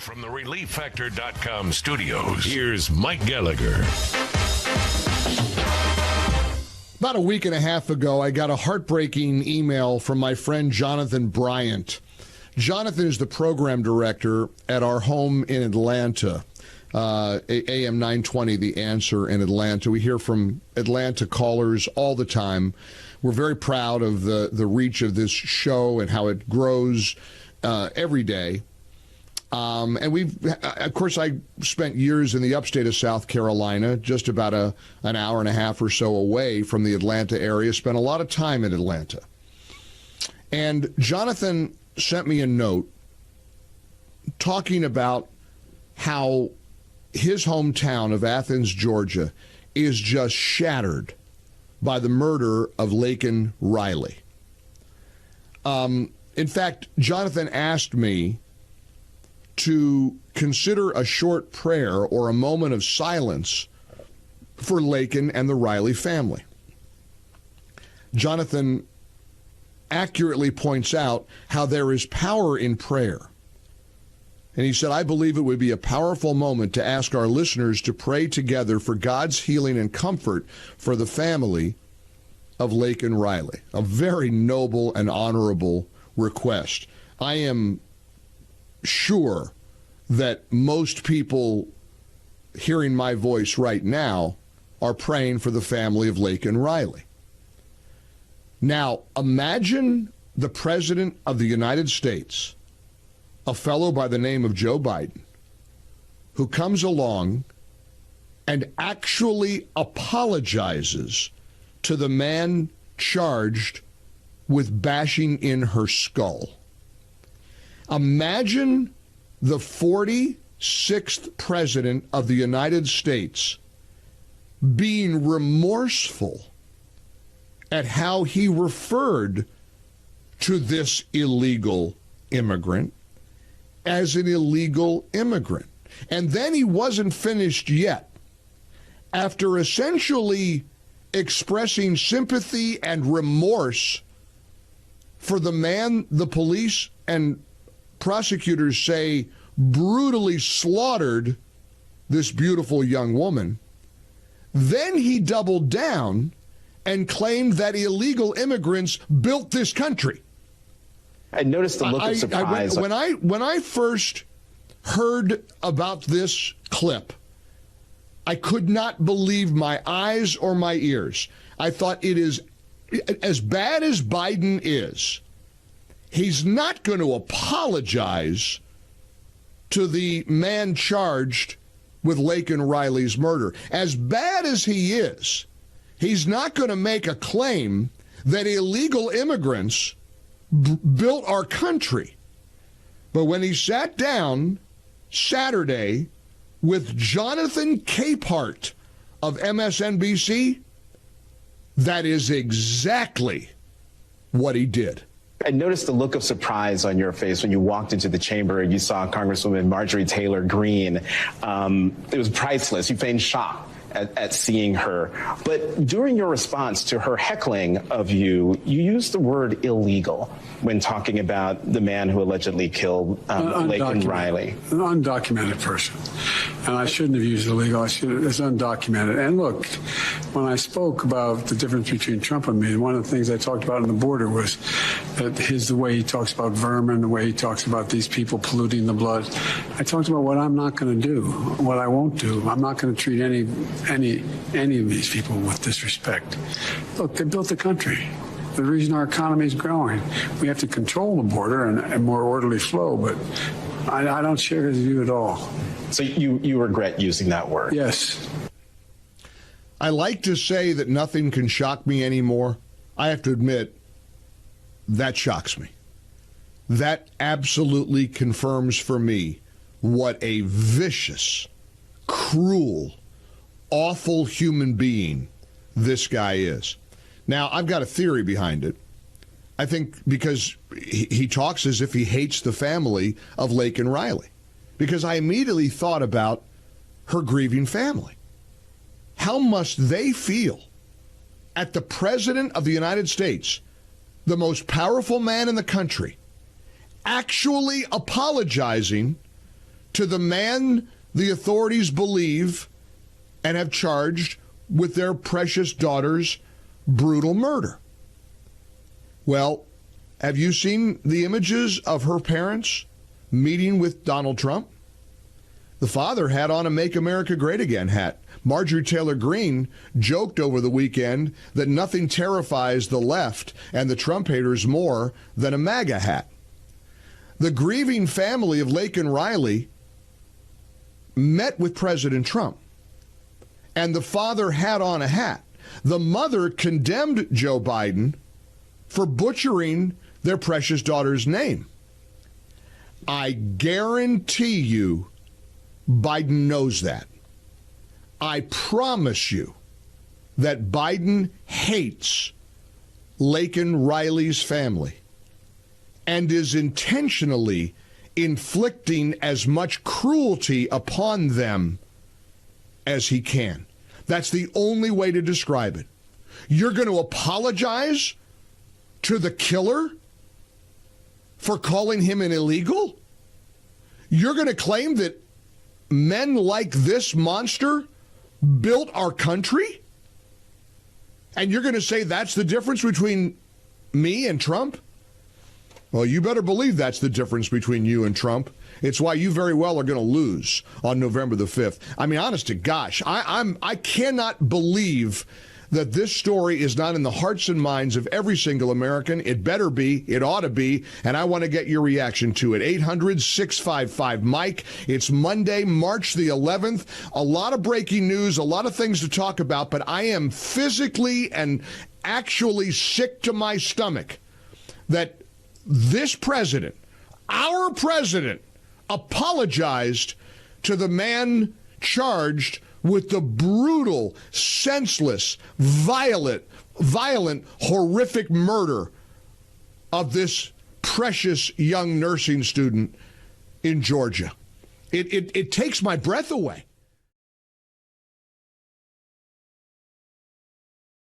from the ReliefFactor.com studios, here's Mike Gallagher. About a week and a half ago, I got a heartbreaking email from my friend Jonathan Bryant. Jonathan is the program director at our home in Atlanta, AM 920, The Answer in Atlanta. We hear from Atlanta callers all the time. We're very proud of the reach of this show and how it grows every day. And of course, I spent years in the upstate of South Carolina, just about an hour and a half or so away from the Atlanta area, spent a lot of time in Atlanta. And Jonathan sent me a note talking about how his hometown of Athens, Georgia, is just shattered by the murder of Laken Riley. In fact, Jonathan asked me to consider a short prayer or a moment of silence for Laken and the Riley family. Jonathan accurately points out how there is power in prayer. And he said, I believe it would be a powerful moment to ask our listeners to pray together for God's healing and comfort for the family of Laken Riley. A very noble and honorable request. I am sure that most people hearing my voice right now are praying for the family of Laken Riley. Now, imagine the President of the United States, a fellow by the name of Joe Biden, who comes along and actually apologizes to the man charged with bashing in her skull. Imagine the 46th President of the United States being remorseful at how he referred to this illegal immigrant as an illegal immigrant. And then he wasn't finished yet. After essentially expressing sympathy and remorse for the man the police and prosecutors say brutally slaughtered this beautiful young woman, then he doubled down and claimed that illegal immigrants built this country. I noticed the look of surprise. When I first heard about this clip, I could not believe my eyes or my ears. I thought, it is as bad as Biden is, he's not going to apologize to the man charged with Laken Riley's murder. As bad as he is, he's not going to make a claim that illegal immigrants built our country. But when he sat down Saturday with Jonathan Capehart of MSNBC, that is exactly what he did. I noticed the look of surprise on your face when you walked into the chamber and you saw Congresswoman Marjorie Taylor Greene. It was priceless. You feigned shock at seeing her. But during your response to her heckling of you, you used the word illegal when talking about the man who allegedly killed Laken Riley. An undocumented person. And I shouldn't have used illegal. It's undocumented. And look, when I spoke about the difference between Trump and me, one of the things I talked about on the border was that the way he talks about vermin, the way he talks about these people polluting the blood. I talked about what I'm not going to do, what I won't do. I'm not going to treat any of these people with disrespect. Look, they built the country. The reason our economy is growing. We have to control the border and more orderly flow, but I don't share his view at all. So you regret using that word? Yes. I like to say that nothing can shock me anymore. I have to admit, that shocks me. That absolutely confirms for me what a vicious, cruel, awful human being this guy is. Now, I've got a theory behind it. I think because he talks as if he hates the family of Laken Riley. Because I immediately thought about her grieving family. How must they feel at the President of the United States, the most powerful man in the country, actually apologizing to the man the authorities believe and have charged with their precious daughter's brutal murder. Well, have you seen the images of her parents meeting with Donald Trump? The father had on a Make America Great Again hat. Marjorie Taylor Greene joked over the weekend that nothing terrifies the left and the Trump haters more than a MAGA hat. The grieving family of Laken Riley met with President Trump, and the father had on a hat. The mother condemned Joe Biden for butchering their precious daughter's name. I guarantee you Biden knows that. I promise you that Biden hates Laken Riley's family and is intentionally inflicting as much cruelty upon them as he can. That's the only way to describe it. You're going to apologize to the killer for calling him an illegal? You're going to claim that men like this monster built our country? And you're going to say that's the difference between me and Trump? Well, you better believe that's the difference between you and Trump. It's why you very well are going to lose on November the 5th. I mean, honest to gosh, I cannot believe that this story is not in the hearts and minds of every single American. It better be. It ought to be. And I want to get your reaction to it. 800-655-MIKE. It's Monday, March the 11th. A lot of breaking news, a lot of things to talk about, but I am physically and actually sick to my stomach that this president, our president, apologized to the man charged with the brutal, senseless, violent, horrific murder of this precious young nursing student in Georgia. It takes my breath away.